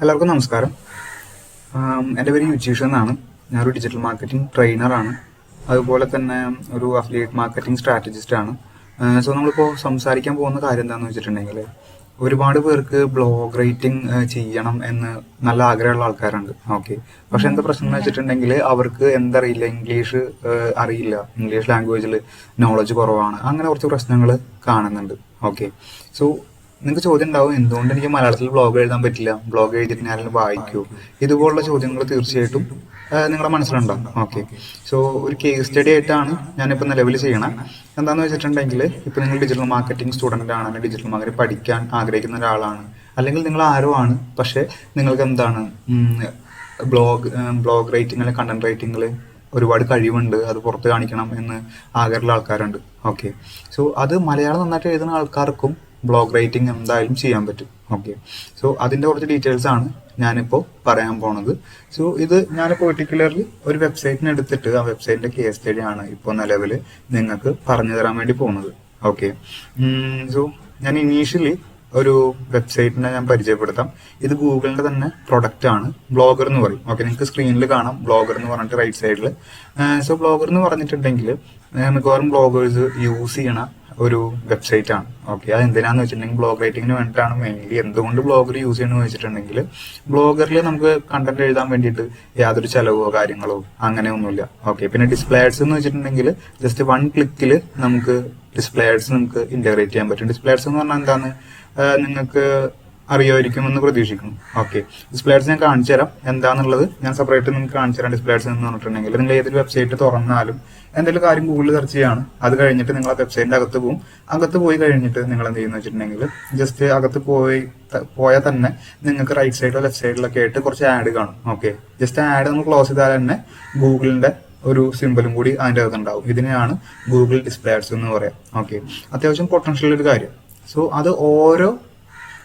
എല്ലാവർക്കും നമസ്കാരം. എൻ്റെ പേര് യുജീഷ് എന്നാണ്. ഞാനൊരു ഡിജിറ്റൽ മാർക്കറ്റിംഗ് ട്രെയിനറാണ്. അതുപോലെ തന്നെ ഒരു അഫിലിയേറ്റ് മാർക്കറ്റിംഗ് സ്ട്രാറ്റജിസ്റ്റ് ആണ്. സോ നമ്മളിപ്പോൾ സംസാരിക്കാൻ പോകുന്ന കാര്യം എന്താണെന്ന് വെച്ചിട്ടുണ്ടെങ്കിൽ, ഒരുപാട് പേർക്ക് ബ്ലോഗ് റൈറ്റിംഗ് ചെയ്യണം എന്ന് നല്ല ആഗ്രഹമുള്ള ആൾക്കാരുണ്ട്. ഓക്കെ, പക്ഷെ എന്താ പ്രശ്നം എന്ന് വെച്ചിട്ടുണ്ടെങ്കിൽ അവർക്ക് എന്തറിയില്ല, ഇംഗ്ലീഷ് അറിയില്ല, ഇംഗ്ലീഷ് ലാംഗ്വേജിൽ നോളജ് കുറവാണ്, അങ്ങനെ കുറച്ച് പ്രശ്നങ്ങൾ കാണുന്നുണ്ട്. ഓക്കെ, സോ നിങ്ങൾക്ക് ചോദ്യം ഉണ്ടാവും, എന്തുകൊണ്ട് എനിക്ക് മലയാളത്തിൽ ബ്ലോഗ് എഴുതാൻ പറ്റില്ല, ബ്ലോഗ് എഴുതിയിട്ട് ഞാൻ വായിക്കൂ, ഇതുപോലുള്ള ചോദ്യങ്ങൾ തീർച്ചയായിട്ടും നിങ്ങളുടെ മനസ്സിലുണ്ടാവും. ഓക്കെ, സോ ഒരു കേസ് സ്റ്റഡി ആയിട്ടാണ് ഞാനിപ്പോൾ നിലവിൽ ചെയ്യണം. എന്താണെന്ന് വെച്ചിട്ടുണ്ടെങ്കിൽ, ഇപ്പോൾ നിങ്ങൾ ഡിജിറ്റൽ മാർക്കറ്റിംഗ് സ്റ്റുഡൻ്റ് ആണ്, അല്ലെങ്കിൽ ഡിജിറ്റൽ മാർക്കറ്റിംഗ് പഠിക്കാൻ ആഗ്രഹിക്കുന്ന ഒരാളാണ്, അല്ലെങ്കിൽ നിങ്ങൾ ആരോ ആണ്, പക്ഷേ നിങ്ങൾക്ക് എന്താണ് ബ്ലോഗ് റൈറ്റിംഗ് അല്ലെങ്കിൽ കണ്ടന്റ് റൈറ്റിംഗിൽ ഒരുപാട് കഴിവുണ്ട്, അത് പുറത്ത് കാണിക്കണം എന്ന് ആഗ്രഹമുള്ള ആൾക്കാരുണ്ട്. ഓക്കെ, സോ അത് മലയാളം നന്നായിട്ട് എഴുതുന്ന ആൾക്കാർക്കും ബ്ലോഗ് റൈറ്റിംഗ് എന്തായാലും ചെയ്യാൻ പറ്റും. ഓക്കെ, സോ അതിൻ്റെ കുറച്ച് ഡീറ്റെയിൽസ് ആണ് ഞാനിപ്പോൾ പറയാൻ പോണത്. സോ ഇത് ഞാൻ പെർട്ടിക്കുലർലി ഒരു വെബ്സൈറ്റിന് എടുത്തിട്ട് ആ വെബ്സൈറ്റിന്റെ കേസ് സ്റ്റഡി ആണ് ഇപ്പോൾ നിലവിൽ നിങ്ങൾക്ക് പറഞ്ഞു തരാൻ വേണ്ടി പോകുന്നത്. ഓക്കെ, സോ ഞാൻ ഇനീഷ്യലി ഒരു വെബ്സൈറ്റിനെ ഞാൻ പരിചയപ്പെടുത്താം. ഇത് ഗൂഗിളിന്റെ തന്നെ പ്രൊഡക്റ്റ് ആണ്, ബ്ലോഗർ എന്ന് പറയും. ഓക്കെ, നിങ്ങൾക്ക് സ്ക്രീനിൽ കാണാം ബ്ലോഗർ എന്ന് പറഞ്ഞിട്ട് റൈറ്റ് സൈഡിൽ. സോ ബ്ലോഗർ എന്ന് പറഞ്ഞിട്ടുണ്ടെങ്കിൽ മിക്കവാറും ബ്ലോഗേഴ്സ് യൂസ് ചെയ്യണ ഒരു വെബ്സൈറ്റ് ആണ്. ഓക്കെ, അത് എന്തിനാന്ന് വെച്ചിട്ടുണ്ടെങ്കിൽ ബ്ലോഗ് റൈറ്റിങ്ങിന് വേണ്ടിയിട്ടാണ് മെയിൻലി. എന്തുകൊണ്ട് ബ്ലോഗർ യൂസ് ചെയ്യണമെന്ന് വെച്ചിട്ടുണ്ടെങ്കിൽ, ബ്ലോഗറിൽ നമുക്ക് കണ്ടന്റ് എഴുതാൻ വേണ്ടിയിട്ട് യാതൊരു ചെലവോ കാര്യങ്ങളോ അങ്ങനെയൊന്നുമില്ല. ഓക്കെ, പിന്നെ ഡിസ്പ്ലേ ആഡ്സ് എന്ന് വെച്ചിട്ടുണ്ടെങ്കിൽ ജസ്റ്റ് 1 ക്ലിക്കിൽ നമുക്ക് ഡിസ്പ്ലേ ആഡ്സ് നമുക്ക് ഇന്റഗ്രേറ്റ് ചെയ്യാൻ പറ്റും. ഡിസ്പ്ലേ ആഡ്സ് എന്ന് പറഞ്ഞാൽ എന്താണ് നിങ്ങൾക്ക് അറിയുമായിരിക്കുമെന്ന് പ്രതീക്ഷിക്കുന്നു. ഓക്കെ, ഡിസ്പ്ലേ ആഡ്സ് ഞാൻ കാണിച്ചു തരാം എന്താണെന്നുള്ളത്. ഞാൻ സെപ്പറേറ്റ് നിങ്ങൾക്ക് കാണിച്ചു തരാം. ഡിസ്പ്ലേ ആഡ്സ് എന്ന് പറഞ്ഞിട്ടുണ്ടെങ്കിൽ നിങ്ങൾ ഏതൊരു വെബ്സൈറ്റ് തുറന്നാലും എന്തെങ്കിലും കാര്യം ഗൂഗിളിൽ സെർച്ച് ചെയ്യാണ്, അത് കഴിഞ്ഞിട്ട് നിങ്ങൾ ആ വെബ്സൈറ്റിന്റെ അകത്ത് പോകും. അകത്ത് പോയി കഴിഞ്ഞിട്ട് നിങ്ങൾ എന്ത് ചെയ്യുന്ന വെച്ചിട്ടുണ്ടെങ്കിൽ, ജസ്റ്റ് അകത്ത് പോയാൽ തന്നെ നിങ്ങൾക്ക് റൈറ്റ് സൈഡിലോ ലെഫ്റ്റ് സൈഡിലൊക്കെ ആയിട്ട് കുറച്ച് ആഡ് കാണും. ഓക്കെ, ജസ്റ്റ് ആഡ് നമ്മൾ ക്ലോസ് ചെയ്താൽ തന്നെ ഗൂഗിളിന്റെ ഒരു സിമ്പലും കൂടി അതിൻ്റെ അകത്ത് ഉണ്ടാവും. ഇതിനെയാണ് ഗൂഗിൾ ഡിസ്പ്ലേ ആഡ്സ് എന്ന് പറയാം. ഓക്കെ, അത്യാവശ്യം പൊട്ടൻഷ്യൽ ഒരു കാര്യം. സോ അത് ഓരോ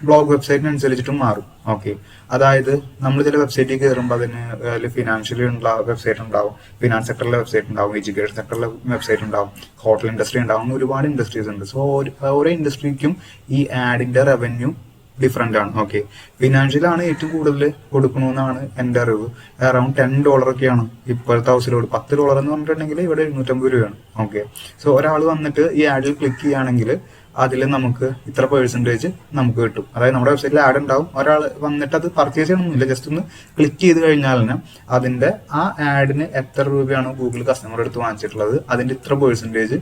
ബ്ലോഗ് വെബ്സൈറ്റിനനുസരിച്ചിട്ടും മാറും. ഓക്കെ, അതായത് നമ്മൾ ചില വെബ്സൈറ്റിൽ കയറുമ്പോൾ അതിന് ഫിനാൻഷ്യലി ഉള്ള വെബ്സൈറ്റ് ഉണ്ടാവും, ഫിനാൻസ് സെക്ടറിലെ വെബ്സൈറ്റ് ഉണ്ടാവും, എഡ്യൂക്കേഷൻ സെക്ടറിലെ വെബ്സൈറ്റ് ഉണ്ടാവും, ഹോട്ടൽ ഇൻഡസ്ട്രി ഉണ്ടാവും, ഒരുപാട് ഇൻഡസ്ട്രീസ് ഉണ്ട്. സോ ഓരോ ഇൻഡസ്ട്രിക്കും ഈ ആഡിന്റെ റവന്യൂ ഡിഫറെന്റ് ആണ്. ഓക്കെ, ഫിനാൻഷ്യലാണ് ഏറ്റവും കൂടുതൽ കൊടുക്കണമെന്നാണ് എൻ്റെ അറിവ്. അറൌണ്ട് $10 ഒക്കെയാണ് ഇപ്പോഴത്തെ ഹൗസിലോട്. $10 എന്ന് പറഞ്ഞിട്ടുണ്ടെങ്കിൽ ഇവിടെ 750 രൂപയാണ്. ഓക്കെ, സോ ഒരാൾ വന്നിട്ട് ഈ ആഡിൽ ക്ലിക്ക് ചെയ്യുകയാണെങ്കിൽ അതിൽ നമുക്ക് ഇത്ര പെർസെൻറ്റേജ് നമുക്ക് കിട്ടും. അതായത് നമ്മുടെ വെബ്സൈറ്റിൽ ആഡ് ഉണ്ടാവും, ഒരാൾ വന്നിട്ട് അത് പർച്ചേസ് ചെയ്യണമെന്നില്ല, ജസ്റ്റ് ഒന്ന് ക്ലിക്ക് ചെയ്ത് കഴിഞ്ഞാൽ തന്നെ അതിന്റെ ആ ആഡിന് എത്ര രൂപയാണോ ഗൂഗിൾ കസ്റ്റമർ എടുത്ത് വാങ്ങിച്ചിട്ടുള്ളത് അതിന്റെ ഇത്ര പെർസെൻറ്റേജ്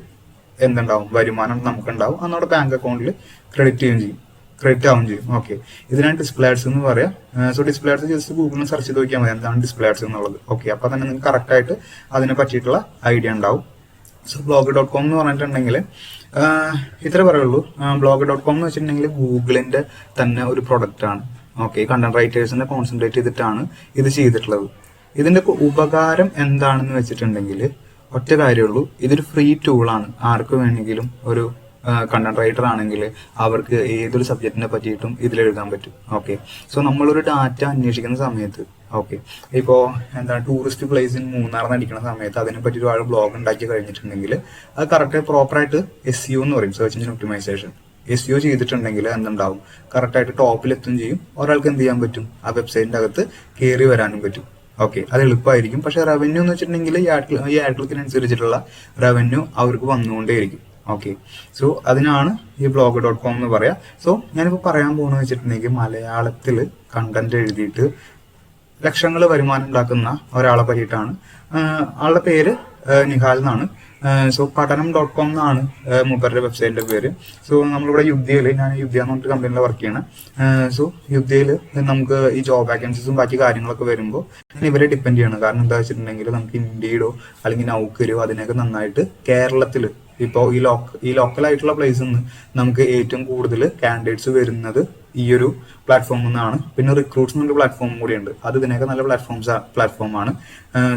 എന്തുണ്ടാവും, വരുമാനം നമുക്കുണ്ടാവും. അത് നമ്മുടെ ബാങ്ക് അക്കൗണ്ടിൽ ക്രെഡിറ്റ് ആവുകയും ചെയ്യും. ഓക്കെ, ഇതിനാണ് ഡിസ്പ്ലേ ആഡ്സ് എന്ന് പറയാം. സോ ഡിസ്പ്ലേ ആഡ്സ് ജസ്റ്റ് ഗൂഗിളിൽ സെർച്ച് ചെയ്ത് നോക്കിയാൽ മതി എന്താണ് ഡിസ്പ്ലേ ആഡ്സ് എന്നുള്ളത്. ഓക്കെ, അപ്പൊ തന്നെ നിങ്ങൾക്ക് കറക്റ്റ് ആയിട്ട് അതിനെ പറ്റിയിട്ടുള്ള ഐഡിയ ഉണ്ടാവും. സോ blog.com എന്ന് പറഞ്ഞിട്ടുണ്ടെങ്കിൽ ഇത്ര പറയുള്ളൂ. blog.com എന്ന് വെച്ചിട്ടുണ്ടെങ്കിൽ ഗൂഗിളിന്റെ തന്നെ ഒരു പ്രൊഡക്റ്റ് ആണ്. ഓക്കെ, കണ്ടന്റ് റൈറ്റേഴ്സിനെ കോൺസെൻട്രേറ്റ് ചെയ്തിട്ടാണ് ഇത് ചെയ്തിട്ടുള്ളത്. ഇതിന്റെ ഉപകാരം എന്താണെന്ന് വെച്ചിട്ടുണ്ടെങ്കിൽ ഒറ്റ കാര്യമുള്ളൂ, ഇതൊരു ഫ്രീ ടൂളാണ്. ആർക്ക് വേണമെങ്കിലും ഒരു കണ്ടന്റ് റൈറ്റർ ആണെങ്കിൽ അവർക്ക് ഏതൊരു സബ്ജക്റ്റിനെ പറ്റിയിട്ടും ഇതിൽ എഴുതാൻ പറ്റും. ഓക്കെ, സോ നമ്മളൊരു ഡാറ്റ അന്വേഷിക്കുന്ന സമയത്ത്, ഓക്കെ, ഇപ്പോൾ എന്താണ് ടൂറിസ്റ്റ് പ്ലേസ് ഇൻ മൂന്നാർ അടിക്കുന്ന സമയത്ത് അതിനെ പറ്റി ഒരുപാട് ബ്ലോഗ് ഉണ്ടാക്കി കഴിഞ്ഞിട്ടുണ്ടെങ്കിൽ അത് കറക്റ്റ് പ്രോപ്പറായിട്ട് SEO എന്ന് പറയും, സെർച്ച് എഞ്ചിൻ ഒപ്റ്റിമൈസേഷൻ. SEO ചെയ്തിട്ടുണ്ടെങ്കിൽ എന്തുണ്ടാവും, കറക്റ്റായിട്ട് ടോപ്പിലെത്തും ചെയ്യും. ഒരാൾക്ക് എന്ത് ചെയ്യാൻ പറ്റും, ആ വെബ്സൈറ്റിന്റെ അകത്ത് കയറി വരാനും പറ്റും. ഓക്കെ, അത് എളുപ്പമായിരിക്കും. പക്ഷെ റവന്യൂ എന്ന് വെച്ചിട്ടുണ്ടെങ്കിൽ ഈ ആഡ് ക്ലിക്കിനനുസരിച്ചിട്ടുള്ള റവന്യൂ അവർക്ക് വന്നുകൊണ്ടേയിരിക്കും. ഓക്കെ, സോ അതിനാണ് ഈ blog.com എന്ന് പറയാം. സോ ഞാനിപ്പോൾ പറയാൻ പോകുന്നത് വെച്ചിട്ടുണ്ടെങ്കിൽ, മലയാളത്തിൽ കണ്ടന്റ് എഴുതിയിട്ട് ലക്ഷങ്ങൾ വരുമാനം ഉണ്ടാക്കുന്ന ഒരാളെ പറ്റിയിട്ടാണ്. ആളുടെ പേര് നിഹാൽ എന്നാണ്. സോ പഠനം.com എന്നാണ് മൂപ്പരുടെ വെബ്സൈറ്റിന്റെ പേര്. സോ നമ്മളിവിടെ ഞാൻ യുദ്ധ എന്ന് പറഞ്ഞിട്ട് കമ്പനിയിൽ വർക്ക് ചെയ്യണം. സോ യുദ്ധയിൽ നമുക്ക് ഈ ജോബ് വാക്കൻസീസും ബാക്കി കാര്യങ്ങളൊക്കെ വരുമ്പോൾ ഇവരെ ഡിപ്പെൻഡ് ചെയ്യണം. കാരണം എന്താ വെച്ചിട്ടുണ്ടെങ്കിൽ നമുക്ക് ഇൻഡീഡോ അല്ലെങ്കിൽ നൗക്കരോ അതിനൊക്കെ നന്നായിട്ട് കേരളത്തിൽ ഇപ്പോൾ ഈ ലോക്കലായിട്ടുള്ള പ്ലേസിൽ നിന്ന് നമുക്ക് ഏറ്റവും കൂടുതൽ കാൻഡിഡേറ്റ്സ് വരുന്നത് ഈ ഒരു പ്ലാറ്റ്ഫോമിൽ നിന്നാണ്. പിന്നെ റിക്രൂട്ട്സ് എന്നൊരു പ്ലാറ്റ്ഫോം കൂടിയുണ്ട്, അത് ഇതിനൊക്കെ നല്ല പ്ലാറ്റ്ഫോമാണ്.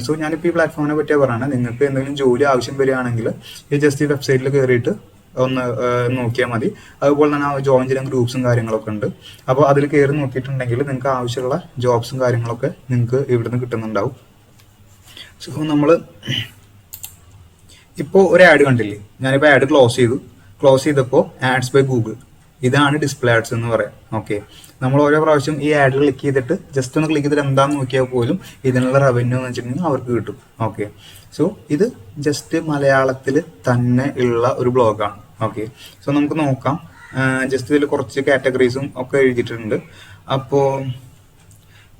സോ ഞാനിപ്പോൾ ഈ പ്ലാറ്റ്ഫോമിനെ പറ്റിയാണ് പറയുന്നത്. നിങ്ങൾക്ക് എന്തെങ്കിലും ജോലി ആവശ്യം വരികയാണെങ്കിൽ ഈ ജസ്റ്റ് ഈ വെബ്സൈറ്റിൽ കയറിയിട്ട് ഒന്ന് നോക്കിയാൽ മതി. അതുപോലെ തന്നെ ജോയിൻ ചെയ്യാൻ ഗ്രൂപ്പ്സും കാര്യങ്ങളൊക്കെ ഉണ്ട്. അപ്പോൾ അതിൽ കയറി നോക്കിയിട്ടുണ്ടെങ്കിൽ നിങ്ങൾക്ക് ആവശ്യമുള്ള ജോബ്സും കാര്യങ്ങളൊക്കെ നിങ്ങൾക്ക് ഇവിടുന്ന് കിട്ടുന്നുണ്ടാവും. സോ നമ്മൾ ഇപ്പോൾ ഒരു ആഡ് കണ്ടില്ലേ, ഞാനിപ്പോൾ ആഡ് ക്ലോസ് ചെയ്തപ്പോൾ ആഡ്സ് ബൈ ഗൂഗിൾ, ഇതാണ് ഡിസ്പ്ലേ ആഡ്സ് എന്ന് പറയാം. ഓക്കെ, നമ്മൾ ഓരോ പ്രാവശ്യം ഈ ആഡ് ക്ലിക്ക് ചെയ്തിട്ട് ജസ്റ്റ് ഒന്ന് ക്ലിക്ക് ചെയ്തിട്ട് എന്താണെന്ന് നോക്കിയാൽ പോലും ഇതിനുള്ള റവന്യൂ എന്ന് വെച്ചിട്ടുണ്ടെങ്കിൽ അവർക്ക് കിട്ടും. ഓക്കെ, സോ ഇത് ജസ്റ്റ് മലയാളത്തിൽ തന്നെ ഉള്ള ഒരു ബ്ലോഗാണ്. ഓക്കെ, സോ നമുക്ക് നോക്കാം. ജസ്റ്റ് ഇതിൽ കുറച്ച് കാറ്റഗറീസും ഒക്കെ എഴുതിയിട്ടുണ്ട്. അപ്പോൾ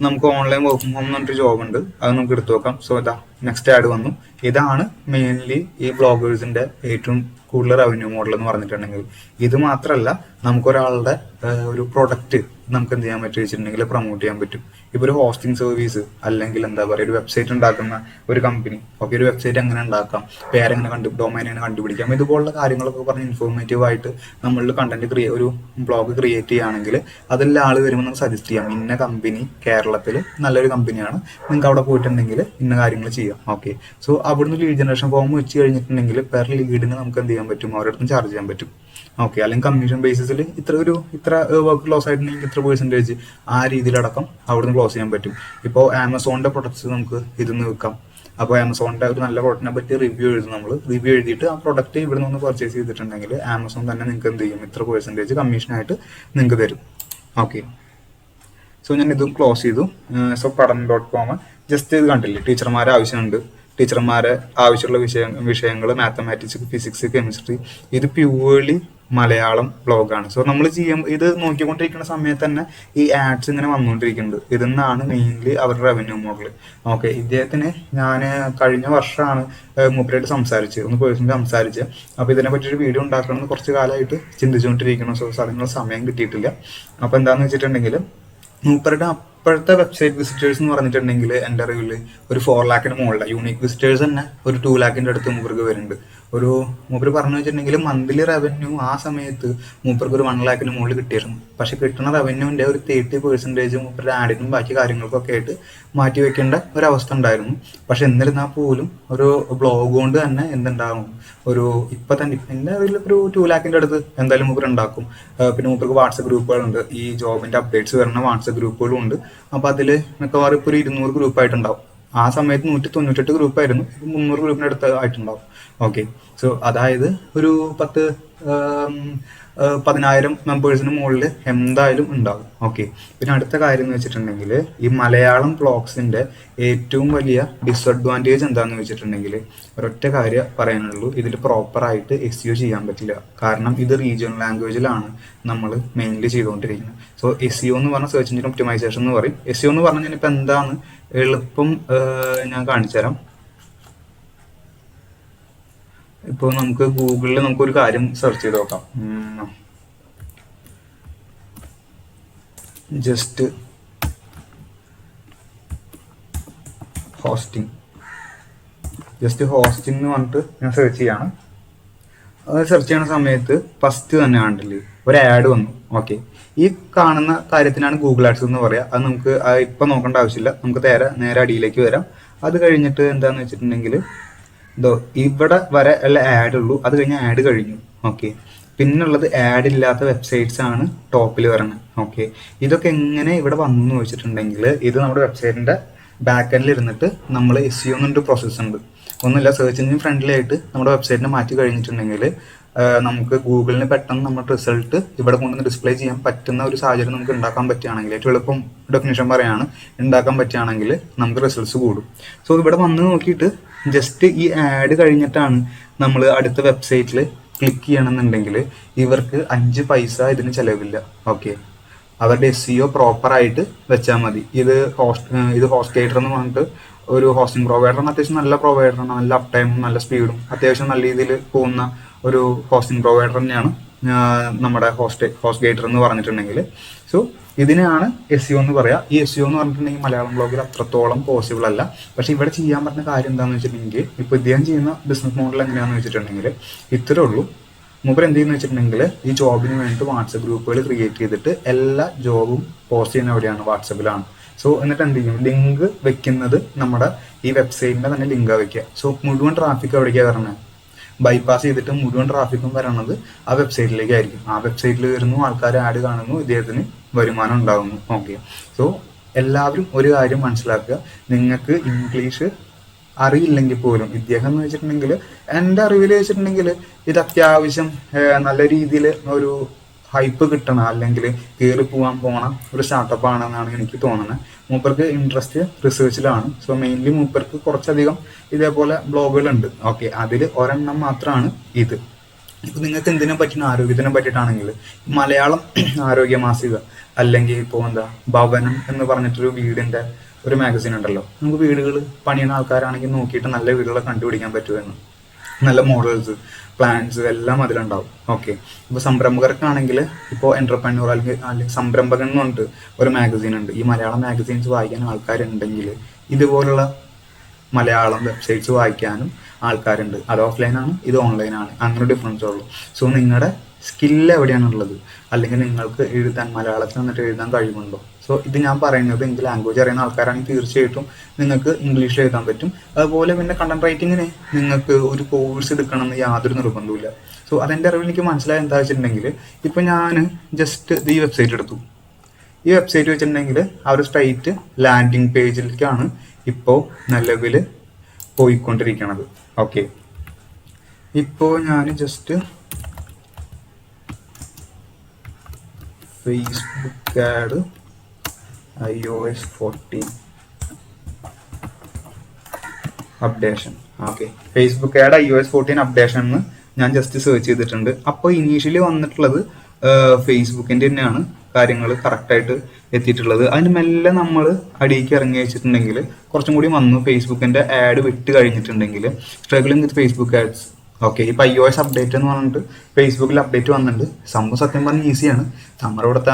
നമുക്ക് ഓൺലൈൻ വർക്ക് ഫ്രം ഹോം എന്ന് പറഞ്ഞിട്ട് ജോബ് ഉണ്ട്, അത് നമുക്ക് എടുത്തു നോക്കാം. സോ ഇതാ നെക്സ്റ്റ് ആഡ് വന്നു. ഇതാണ് മെയിൻലി ഈ ബ്ലോഗേഴ്സിന്റെ ഏറ്റവും കൂടുതൽ റവന്യൂ മോഡൽ എന്ന് പറഞ്ഞിട്ടുണ്ടെങ്കിൽ. ഇത് മാത്രമല്ല, നമുക്കൊരാളുടെ ഒരു പ്രൊഡക്റ്റ് നമുക്ക് എന്ത് ചെയ്യാൻ പറ്റും വെച്ചിട്ടുണ്ടെങ്കിൽ പ്രൊമോട്ട് ചെയ്യാൻ പറ്റും. ഇപ്പൊ ഒരു ഹോസ്റ്റിംഗ് സർവീസ് അല്ലെങ്കിൽ എന്താ പറയുക ഒരു വെബ്സൈറ്റ് ഉണ്ടാക്കുന്ന ഒരു കമ്പനി, ഓക്കെ, ഒരു വെബ്സൈറ്റ് എങ്ങനെ ഉണ്ടാക്കാം, പേരെങ്ങനെ ഡൊമൈൻ എങ്ങനെ കണ്ടുപിടിക്കാം, ഇതുപോലുള്ള കാര്യങ്ങളൊക്കെ പറഞ്ഞ് ഇൻഫോർമേറ്റീവ് ആയിട്ട് നമ്മളിൽ കണ്ടന്റ് ഒരു ബ്ലോഗ് ക്രിയേറ്റ് ചെയ്യുകയാണെങ്കിൽ അതെല്ലാം ആൾ വരുമ്പോൾ നമുക്ക് സജസ്റ്റ് ചെയ്യാം. ഇന്ന കമ്പനി കേരളത്തിൽ നല്ലൊരു കമ്പനിയാണ്, നിങ്ങൾക്ക് അവിടെ പോയിട്ടുണ്ടെങ്കിൽ ഇന്ന കാര്യങ്ങൾ ചെയ്യാം. ഓക്കെ, സോ അവിടുന്ന് ലീഡ് ജനറേഷൻ ഫോം വെച്ച് കഴിഞ്ഞിട്ടുണ്ടെങ്കിൽ പെർ ലീഡിന് നമുക്ക് എന്ത് ചെയ്യാൻ പറ്റും, അവരുടെ അടുത്ത് ചാർജ് ചെയ്യാൻ പറ്റും. ഓക്കെ, അല്ലെങ്കിൽ കമ്മീഷൻ ബേസിസിൽ ഇത്ര വർക്ക് ക്ലോസ് ആയിട്ടുണ്ടെങ്കിൽ ഇത്ര പെർസെൻറ്റേജ് ആ രീതിയിലടക്കം അവിടുന്ന് ക്ലോസ് ചെയ്യാൻ പറ്റും. ഇപ്പോൾ ആമസോണിന്റെ പ്രൊഡക്ട്സ് നമുക്ക് ഇതിന്ന് വിൽക്കാം. അപ്പോൾ ആമസോണിന്റെ ഒരു നല്ല പ്രൊഡക്റ്റിനെ പറ്റി റിവ്യൂ എഴുതും. നമ്മൾ റിവ്യൂ എഴുതിയിട്ട് ആ പ്രൊഡക്റ്റ് ഇവിടെ നിന്ന് പർച്ചേസ് ചെയ്തിട്ടുണ്ടെങ്കിൽ ആമസോൺ തന്നെ നിങ്ങൾക്ക് എന്ത് ചെയ്യും, ഇത്ര പെർസെൻറ്റേജ് കമ്മീഷനായിട്ട് നിങ്ങൾക്ക് തരും. ഓക്കെ, സോ ഞാൻ ഇതും ക്ലോസ് ചെയ്തു. സോ പഠനം.com ജസ്റ്റ് ഇത് കണ്ടില്ലേ, ടീച്ചർമാരെ ആവശ്യമുണ്ട്, ടീച്ചർമാരെ ആവശ്യമുള്ള വിഷയങ്ങൾ മാത്തമാറ്റിക്സ്, ഫിസിക്സ്, കെമിസ്ട്രി. ഇത് പ്യൂർലി മലയാളം ബ്ലോഗാണ്. സോ നമ്മൾ ഇത് നോക്കിക്കൊണ്ടിരിക്കുന്ന സമയത്ത് തന്നെ ഈ ആഡ്സ് ഇങ്ങനെ വന്നുകൊണ്ടിരിക്കുന്നുണ്ട്. ഇതിന്നാണ് മെയിൻലി അവരുടെ റവന്യൂ മോഡൽ. ഓക്കെ, ഇദ്ദേഹത്തിന് ഞാൻ കഴിഞ്ഞ വർഷമാണ് മൂപ്പരായിട്ട് സംസാരിച്ച് ഒന്ന് പേഴ്സണലി സംസാരിച്ച്. അപ്പോൾ ഇതിനെ പറ്റിയൊരു വീഡിയോ ഉണ്ടാക്കണമെന്ന് കുറച്ച് കാലമായിട്ട് ചിന്തിച്ചുകൊണ്ടിരിക്കണം. സോ അതിനുള്ള സമയം കിട്ടിയിട്ടില്ല. അപ്പോൾ എന്താണെന്ന് വെച്ചിട്ടുണ്ടെങ്കിൽ മൂപ്പരുടെ അപ്പോഴത്തെ വെബ്സൈറ്റ് വിസിറ്റേഴ്സ് എന്ന് പറഞ്ഞിട്ടുണ്ടെങ്കിൽ എൻ്റെ അറിവിൽ ഒരു 4 lakhന് മുകളിലാണ്. യൂണിക് വിസിറ്റേഴ്സ് തന്നെ ഒരു 2 lakhന്റെ അടുത്ത് മൂപ്പർക്ക് വരുന്നുണ്ട്. മൂപ്പര് പറഞ്ഞു വെച്ചിട്ടുണ്ടെങ്കിൽ മന്ത്ലി റവന്യൂ ആ സമയത്ത് മൂപ്പർക്ക് ഒരു 1 lakhന് മുകളിൽ കിട്ടിയിരുന്നു. പക്ഷെ കിട്ടുന്ന റവന്യൂവിൻ്റെ ഒരു 30% മൂപ്പരുടെ ആഡിനും ബാക്കി കാര്യങ്ങൾക്കൊക്കെ ആയിട്ട് മാറ്റി വെക്കേണ്ട ഒരവസ്ഥ ഉണ്ടായിരുന്നു. പക്ഷെ എന്നിരുന്നാൽ പോലും ഒരു ബ്ലോഗ് കൊണ്ട് തന്നെ എന്തുണ്ടാകും, ഇപ്പൊ തന്നെ എൻ്റെ അതിൽ ഒരു 2 lakhന്റെ അടുത്ത് എന്തായാലും മൂപ്പർ ഉണ്ടാക്കും. പിന്നെ മൂപ്പർക്ക് വാട്സപ്പ് ഗ്രൂപ്പുകളുണ്ട്, ഈ ജോബിന്റെ അപ്ഡേറ്റ്സ് വരുന്ന വാട്സപ്പ് ഗ്രൂപ്പുകളും ഉണ്ട്. അപ്പൊ അതിൽ മിക്കവാറും ഇപ്പോൾ ഒരു 200 ഗ്രൂപ്പായിട്ടുണ്ടാവും. ആ സമയത്ത് 198 ഗ്രൂപ്പായിരുന്നു, 300 ഗ്രൂപ്പിന് അടുത്ത് ആയിട്ടുണ്ടാവും. ഓക്കെ, സോ അതായത് ഒരു 10,000 മെമ്പേഴ്സിന് മുകളിൽ എന്തായാലും ഉണ്ടാവും. ഓക്കെ, പിന്നെ അടുത്ത കാര്യം എന്ന് വെച്ചിട്ടുണ്ടെങ്കിൽ ഈ മലയാളം ബ്ലോഗ്സിന്റെ ഏറ്റവും വലിയ ഡിസഡ്വാൻറ്റേജ് എന്താണെന്ന് വെച്ചിട്ടുണ്ടെങ്കിൽ ഒരൊറ്റ കാര്യം പറയാനുള്ളൂ, ഇതിൽ പ്രോപ്പറായിട്ട് SEO ചെയ്യാൻ പറ്റില്ല. കാരണം ഇത് റീജിയണൽ ലാംഗ്വേജിലാണ് നമ്മൾ മെയിൻലി ചെയ്തുകൊണ്ടിരിക്കുന്നത്. സോ SEO എന്ന് പറഞ്ഞ സെർച്ച് എഞ്ചിൻ ഒപ്റ്റിമൈസേഷൻ എന്ന് പറയും. SEO എന്ന് പറഞ്ഞാൽ ഇപ്പം എന്താണ് എളുപ്പം ഞാൻ കാണിച്ചു തരാം. ഇപ്പോൾ നമുക്ക് ഗൂഗിളിൽ നമുക്കൊരു കാര്യം സെർച്ച് ചെയ്ത് നോക്കാം. ജസ്റ്റ് ഹോസ്റ്റിംഗ് എന്ന് പറഞ്ഞിട്ട് ഞാൻ സെർച്ച് ചെയ്യാണ്. അത് സെർച്ച് ചെയ്യുന്ന സമയത്ത് ഫസ്റ്റ് തന്നെ കണ്ടില്ലേ ഒരു ആഡ് വന്നു. ഓക്കെ, ഈ കാണുന്ന കാര്യത്തിനാണ് ഗൂഗിൾ ആഡ്സ് എന്ന് പറയുക. അത് നമുക്ക് ഇപ്പം നോക്കേണ്ട ആവശ്യമില്ല, നമുക്ക് നേരെ അടിയിലേക്ക് വരാം. അത് കഴിഞ്ഞിട്ട് എന്താന്ന് വെച്ചിട്ടുണ്ടെങ്കിൽ ഇവിടെ വരെ ഉള്ള ആഡ് ഉള്ളൂ, അത് കഴിഞ്ഞ ആഡ് കഴിഞ്ഞു. ഓക്കെ, പിന്നുള്ളത് ആഡ് ഇല്ലാത്ത വെബ്സൈറ്റ്സ് ആണ് ടോപ്പിൽ വരുന്നത്. ഓക്കെ, ഇതൊക്കെ എങ്ങനെ ഇവിടെ വന്നു എന്ന് വെച്ചിട്ടുണ്ടെങ്കിൽ ഇത് നമ്മുടെ വെബ്സൈറ്റിന്റെ ബാക്ക് എൻഡിൽ ഇരുന്നിട്ട് നമ്മൾ SEO എന്നൊരു പ്രോസസ്സ് ഉണ്ട്. ഒന്നുമില്ല, സെർച്ച് എഞ്ചിൻ ഫ്രണ്ട്ലി ആയിട്ട് നമ്മുടെ വെബ്സൈറ്റിനെ മാറ്റി കഴിഞ്ഞിട്ടുണ്ടെങ്കിൽ നമുക്ക് ഗൂഗിളിന് പെട്ടെന്ന് നമ്മുടെ റിസൾട്ട് ഇവിടെ കൊണ്ടുവന്ന് ഡിസ്പ്ലേ ചെയ്യാൻ പറ്റുന്ന ഒരു സാഹചര്യം നമുക്ക് ഉണ്ടാക്കാൻ പറ്റുകയാണെങ്കിൽ, ഏറ്റവും എളുപ്പം ഡെഫിനിഷൻ പറയാണ്, ഉണ്ടാക്കാൻ പറ്റുകയാണെങ്കിൽ നമുക്ക് റിസൾട്ട്സ് കൂടും. സോ ഇവിടെ വന്ന് നോക്കിയിട്ട് ജസ്റ്റ് ഈ ആഡ് കഴിഞ്ഞിട്ടാണ് നമ്മൾ അടുത്ത വെബ്സൈറ്റിൽ ക്ലിക്ക് ചെയ്യണമെന്നുണ്ടെങ്കിൽ ഇവർക്ക് 5 പൈസ ഇതിന് ചിലവില്ല. ഓക്കെ, അവരുടെ SEO പ്രോപ്പറായിട്ട് വെച്ചാൽ മതി. ഇത് ഹോസ്റ്റേറ്റർ എന്ന് പറഞ്ഞിട്ട് ഒരു ഹോസ്റ്റിംഗ് പ്രൊവൈഡറാണ്. അത്യാവശ്യം നല്ല പ്രൊവൈഡറാണ്, നല്ല അപ് ടൈമും നല്ല സ്പീഡും അത്യാവശ്യം നല്ല രീതിയിൽ പോകുന്ന ഒരു ഹോസ്റ്റിംഗ് പ്രൊവൈഡർ തന്നെയാണ് നമ്മുടെ ഹോസ്റ്റ്ഗേറ്റർ എന്ന് പറഞ്ഞിട്ടുണ്ടെങ്കിൽ. സോ ഇതിനെയാണ് SEO എന്ന് പറയാ. ഈ SEO എന്ന് പറഞ്ഞിട്ടുണ്ടെങ്കിൽ മലയാളം ബ്ലോഗിൽ അത്രത്തോളം പോസിബിൾ അല്ല. പക്ഷെ ഇവിടെ ചെയ്യാൻ പറ്റുന്ന കാര്യം എന്താണെന്ന് വെച്ചിട്ടുണ്ടെങ്കിൽ ഇപ്പൊ ഇദ്ദേഹം ചെയ്യുന്ന ബിസിനസ് മോഡൽ എങ്ങനെയാണെന്ന് വെച്ചിട്ടുണ്ടെങ്കിൽ ഇത്രേ ഉള്ളൂ. മൂപ്പർ എന്ത് ചെയ്യുന്ന വെച്ചിട്ടുണ്ടെങ്കിൽ ഈ ജോബിന് വേണ്ടിയിട്ട് വാട്സപ്പ് ഗ്രൂപ്പുകൾ ക്രിയേറ്റ് ചെയ്തിട്ട് എല്ലാ ജോബും പോസ്റ്റ് ചെയ്യുന്ന എവിടെയാണ്, വാട്സപ്പിലാണ്. സോ എന്നിട്ട് എന്ത് ചെയ്യും, ലിങ്ക് വെക്കുന്നത് നമ്മുടെ ഈ വെബ്സൈറ്റിന്റെ തന്നെ ലിങ്കാണ് വെക്കുക. സോ മുഴുവൻ ട്രാഫിക് എവിടേക്കാണ് വരണത്, ബൈപ്പാസ് ചെയ്തിട്ട് മുഴുവൻ ട്രാഫിക്കും വരണത് ആ വെബ്സൈറ്റിലേക്കായിരിക്കും. ആ വെബ്സൈറ്റിൽ വരുന്നു, ആൾക്കാർ ആഡ് കാണുന്നു, ഇദ്ദേഹത്തിന് വരുമാനം ഉണ്ടാകുന്നു. ഓക്കെ, സോ എല്ലാവരും ഒരു കാര്യം മനസ്സിലാക്കുക, നിങ്ങൾക്ക് ഇംഗ്ലീഷ് അറിയില്ലെങ്കിൽ പോലും ഇദ്ദേഹം എന്ന് വെച്ചിട്ടുണ്ടെങ്കിൽ എൻ്റെ അറിവിൽ വെച്ചിട്ടുണ്ടെങ്കിൽ ഇത് അത്യാവശ്യം നല്ല രീതിയിൽ ഒരു ഹൈപ്പ് കിട്ടണ അല്ലെങ്കിൽ കയറി പോകാൻ പോണ ഒരു സ്റ്റാർട്ടപ്പ് ആണെന്നാണ് എനിക്ക് തോന്നുന്നത്. മൂപ്പർക്ക് ഇൻട്രസ്റ്റ് റിസർച്ചിലാണ്. സോ മെയിൻലി മൂപ്പർക്ക് കുറച്ചധികം ഇതേപോലെ ബ്ലോഗുകളുണ്ട്. ഓക്കെ, അതിൽ ഒരെണ്ണം മാത്രമാണ് ഇത്. ഇപ്പൊ നിങ്ങൾക്ക് എന്തിനെ പറ്റിയ ആരോഗ്യത്തിനെ പറ്റിയിട്ടാണെങ്കിൽ മലയാളം ആരോഗ്യ മാസിക അല്ലെങ്കിൽ ഇപ്പോൾ എന്താ ഭവനം എന്ന് പറഞ്ഞിട്ടൊരു വീടിന്റെ ഒരു മാഗസിൻ ഉണ്ടല്ലോ. നമുക്ക് വീടുകൾ പണിയുന്ന ആൾക്കാരാണെങ്കിൽ നോക്കിയിട്ട് നല്ല വീടുകളെ കണ്ടുപിടിക്കാൻ പറ്റുമെന്ന്. നല്ല മോഡൽസ്, പ്ലാൻസ് എല്ലാം അതിലുണ്ടാവും. ഓക്കെ, ഇപ്പൊ സംരംഭകർക്കാണെങ്കിൽ ഇപ്പോൾ എന്റർപ്രന്യൂർ അല്ലെങ്കിൽ സംരംഭകൻ എന്ന് പറഞ്ഞിട്ട് ഒരു മാഗസീൻ ഉണ്ട്. ഈ മലയാളം മാഗസീൻസ് വായിക്കാൻ ആൾക്കാരുണ്ടെങ്കിൽ ഇതുപോലുള്ള മലയാളം വെബ്സൈറ്റ്സ് വായിക്കാനും ആൾക്കാരുണ്ട്. അത് ഓഫ്ലൈനാണ്, ഇത് ഓൺലൈനാണ്, അങ്ങനെ ഡിഫറൻസ് ഉള്ളൂ. സോ നിങ്ങളുടെ സ്കില്ല് എവിടെയാണുള്ളത്, അല്ലെങ്കിൽ നിങ്ങൾക്ക് എഴുതാൻ മലയാളത്തിൽ വന്നിട്ട് എഴുതാൻ കഴിവുണ്ടോ? സോ ഇത് ഞാൻ പറയുന്നത് എനിക്ക് ലാംഗ്വേജ് അറിയുന്ന ആൾക്കാരാണെങ്കിൽ തീർച്ചയായിട്ടും നിങ്ങൾക്ക് ഇംഗ്ലീഷിൽ എഴുതാൻ പറ്റും. അതുപോലെ പിന്നെ കണ്ടന്റ് റൈറ്റിങ്ങിന് നിങ്ങൾക്ക് ഒരു കോഴ്സ് എടുക്കണം എന്ന് യാതൊരു നിർബന്ധമില്ല. സോ അതെൻ്റെ അറിവിൽ എനിക്ക് മനസ്സിലായത് എന്താ വെച്ചിട്ടുണ്ടെങ്കിൽ, ഇപ്പം ഞാൻ ജസ്റ്റ് ഈ വെബ്സൈറ്റ് എടുത്തു. ഈ വെബ്സൈറ്റ് വെച്ചിട്ടുണ്ടെങ്കിൽ ആ ഒരു സ്ട്രൈറ്റ് ലാൻഡിങ് പേജിലേക്കാണ് ഇപ്പോൾ നിലവിൽ പോയിക്കൊണ്ടിരിക്കുന്നത്. ഓക്കെ, ഇപ്പോൾ ഞാൻ just Facebook add iOS 14 updation. Okay, Facebook add iOS 14 updation എന്ന് ഞാൻ ജസ്റ്റ് സെർച്ച് ചെയ്തിട്ടുണ്ട്. അപ്പോൾ ഇനീഷ്യലി വന്നിട്ടുള്ളത് ഫേസ്ബുക്കിൻ്റെ തന്നെയാണ് കാര്യങ്ങൾ കറക്റ്റായിട്ട് എത്തിയിട്ടുള്ളത്. അതിന് മെല്ലെ നമ്മൾ അടിയിലേക്ക് ഇറങ്ങി വെച്ചിട്ടുണ്ടെങ്കിൽ കുറച്ചും കൂടി വന്നു. ഫേസ്ബുക്കിൻ്റെ ആഡ് വിട്ട് കഴിഞ്ഞിട്ടുണ്ടെങ്കിൽ struggling with Facebook ads. Okay, ഇപ്പം iOS അപ്ഡേറ്റ് എന്ന് പറഞ്ഞിട്ട് ഫേസ്ബുക്കിൽ അപ്ഡേറ്റ് വന്നിട്ടുണ്ട്. സംഭവം സത്യം പറഞ്ഞാൽ ഈസിയാണ്. നമ്മുടെ ഇവിടുത്തെ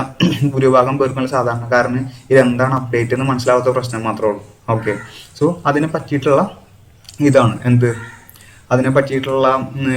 ഭൂരിഭാഗം പേർക്കുള്ള സാധാരണക്കാരന് ഇതെന്താണ് അപ്ഡേറ്റ് എന്ന് മനസ്സിലാവാത്ത പ്രശ്നം മാത്രമേ ഉള്ളൂ. ഓക്കെ, സോ അതിനെ പറ്റിയിട്ടുള്ള ഇതാണ് അതിനെ പറ്റിയിട്ടുള്ള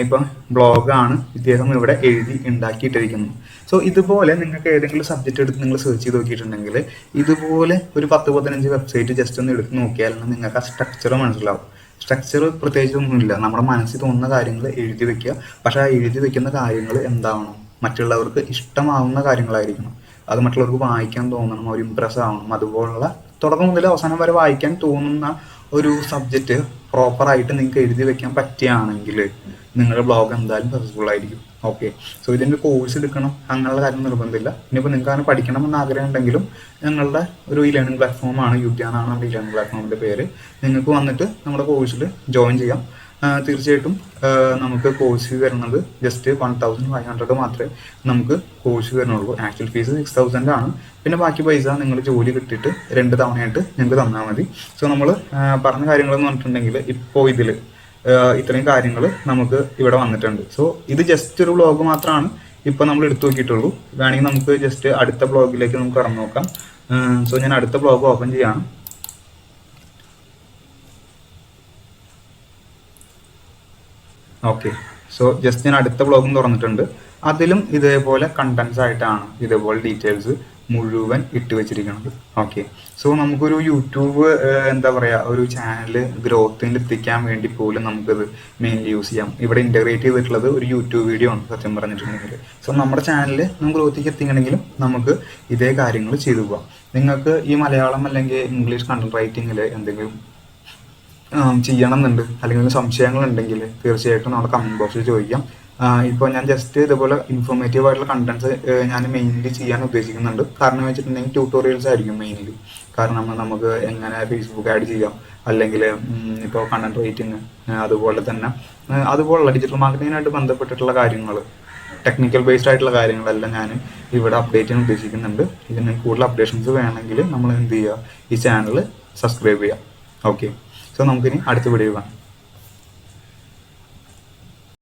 ഇപ്പം ബ്ലോഗാണ് ഇദ്ദേഹം ഇവിടെ എഴുതി ഉണ്ടാക്കിയിട്ടിരിക്കുന്നത്. സോ ഇതുപോലെ നിങ്ങൾക്ക് ഏതെങ്കിലും സബ്ജക്റ്റ് എടുത്ത് നിങ്ങൾ സെർച്ച് ചെയ്ത് നോക്കിയിട്ടുണ്ടെങ്കിൽ ഇതുപോലെ ഒരു 10-15 വെബ്സൈറ്റ് ജസ്റ്റ് ഒന്ന് എടുത്ത് നോക്കിയാൽ നിങ്ങൾക്ക് ആ സ്ട്രക്ചർ മനസ്സിലാവും. സ്ട്രക്ചർ പ്രത്യേകിച്ചൊന്നുമില്ല. നമ്മുടെ മനസ്സിൽ തോന്നുന്ന കാര്യങ്ങൾ എഴുതി വെക്കുക. പക്ഷെ ആ എഴുതി വെക്കുന്ന കാര്യങ്ങൾ എന്താവണം, മറ്റുള്ളവർക്ക് ഇഷ്ടമാവുന്ന കാര്യങ്ങളായിരിക്കണം. അത് മറ്റുള്ളവർക്ക് വായിക്കാൻ തോന്നണം, ഒരു ഇംപ്രസ് ആവണം. അതുപോലുള്ള തുടക്കം മുതൽ അവസാനം വരെ വായിക്കാൻ തോന്നുന്ന ഒരു സബ്ജക്റ്റ് പ്രോപ്പറായിട്ട് നിങ്ങൾക്ക് എഴുതി വെക്കാൻ പറ്റുകയാണെങ്കിൽ നിങ്ങളുടെ ബ്ലോഗ് എന്തായാലും സക്സസ്ഫുൾ ആയിരിക്കും. ഓക്കെ, സോ ഇതിൻ്റെ കോഴ്സ് എടുക്കണം അങ്ങനെയുള്ള കാര്യം നിർബന്ധമില്ല. ഇനിയിപ്പോൾ നിങ്ങൾക്ക് അങ്ങനെ പഠിക്കണമെന്ന് ആഗ്രഹം ഉണ്ടെങ്കിലും ഞങ്ങളുടെ ഒരു ലേണിംഗ് പ്ലാറ്റ്ഫോമാണ് യുദ്ധ്യ എന്നാണ് നമ്മുടെ ലേണിംഗ് പ്ലാറ്റ്ഫോമിൻ്റെ പേര്. നിങ്ങൾക്ക് വന്നിട്ട് നമ്മുടെ കോഴ്സിൽ ജോയിൻ ചെയ്യാം. തീർച്ചയായിട്ടും നമുക്ക് കോഴ്സ് ഫീ വരുന്നത് ജസ്റ്റ് 1500 മാത്രമേ നമുക്ക് കോഴ്സ് വരുന്നുള്ളൂ. ആക്ച്വൽ ഫീസ് 6000 ആണ്. പിന്നെ ബാക്കി പൈസ നിങ്ങൾ ജോലി കിട്ടിയിട്ട് 2 തവണയായിട്ട് നിങ്ങൾക്ക് തന്നാൽ മതി. സോ നമ്മൾ പറഞ്ഞ കാര്യങ്ങളെന്ന് പറഞ്ഞിട്ടുണ്ടെങ്കിൽ ഇപ്പോൾ ഇതിൽ ഇത്രയും കാര്യങ്ങൾ നമുക്ക് ഇവിടെ വന്നിട്ടുണ്ട്. സോ ഇത് ജസ്റ്റ് ഒരു ബ്ലോഗ് മാത്രമാണ് ഇപ്പം നമ്മൾ എടുത്തു നോക്കിയിട്ടുള്ളൂ. വേണമെങ്കിൽ നമുക്ക് ജസ്റ്റ് അടുത്ത ബ്ലോഗിലേക്ക് നമുക്ക് കടന്നു നോക്കാം. സോ ഞാൻ അടുത്ത ബ്ലോഗ് ഓപ്പൺ ചെയ്യാണ്. ഓക്കെ, സോ ജസ്റ്റ് ഞാൻ അടുത്ത ബ്ലോഗും തുറന്നിട്ടുണ്ട്. അതിലും ഇതേപോലെ കണ്ടന്റ്സ് ആയിട്ടാണ് ഇതേപോലെ ഡീറ്റെയിൽസ് മുഴുവൻ ഇട്ട് വെച്ചിരിക്കുന്നത്. ഓക്കെ, സോ നമുക്കൊരു യൂട്യൂബ് എന്താ പറയുക, ഒരു ചാനൽ ഗ്രോത്തിൽ എത്തിക്കാൻ വേണ്ടി പോലും നമുക്കത് മെയിൻലി യൂസ് ചെയ്യാം. ഇവിടെ ഇൻ്റഗ്രേറ്റ് ചെയ്തിട്ടുള്ളത് ഒരു യൂട്യൂബ് വീഡിയോ ആണ് സത്യം പറഞ്ഞിട്ടുണ്ടെങ്കിൽ. സോ നമ്മുടെ ചാനൽ നമുക്ക് ഗ്രോത്തിലേക്ക് എത്തിക്കണമെങ്കിലും നമുക്ക് ഇതേ കാര്യങ്ങൾ ചെയ്തു പോകാം. നിങ്ങൾക്ക് ഈ മലയാളം അല്ലെങ്കിൽ ഇംഗ്ലീഷ് കണ്ടന്റ് റൈറ്റിങ്ങിൽ എന്തെങ്കിലും ചെയ്യണം എന്നുണ്ട് അല്ലെങ്കിൽ സംശയങ്ങളുണ്ടെങ്കിൽ തീർച്ചയായിട്ടും നമ്മുടെ കമൻറ്റ് ബോക്സിൽ ചോദിക്കാം. ഇപ്പോൾ ഞാൻ ജസ്റ്റ് ഇതുപോലെ ഇൻഫോർമേറ്റീവ് ആയിട്ടുള്ള കണ്ടന്റ്സ് ഞാൻ മെയിൻലി ചെയ്യാൻ ഉദ്ദേശിക്കുന്നുണ്ട്. കാരണം വെച്ചിട്ടുണ്ടെങ്കിൽ ട്യൂട്ടോറിയൽസ് ആയിരിക്കും മെയിൻലി. കാരണം നമുക്ക് എങ്ങനെ ഫേസ്ബുക്ക് ആഡ് ചെയ്യാം, അല്ലെങ്കിൽ ഇപ്പോൾ കണ്ടന്റ് റൈറ്റിങ്, അതുപോലെ തന്നെ അതുപോലുള്ള ഡിജിറ്റൽ മാർക്കറ്റിങ്ങിനായിട്ട് ബന്ധപ്പെട്ടിട്ടുള്ള കാര്യങ്ങൾ, ടെക്നിക്കൽ ബേസ്ഡ് ആയിട്ടുള്ള കാര്യങ്ങളെല്ലാം ഞാൻ ഇവിടെ അപ്ഡേറ്റ് ചെയ്യാൻ ഉദ്ദേശിക്കുന്നുണ്ട്. ഇതിന് കൂടുതൽ അപ്ഡേഷൻസ് വേണമെങ്കിൽ നമ്മൾ എന്ത് ചെയ്യുക, ഈ ചാനൽ സബ്സ്ക്രൈബ് ചെയ്യാം. ഓക്കെ, സോ നമുക്കിനി അടുത്ത വീഡിയോ കാണാം.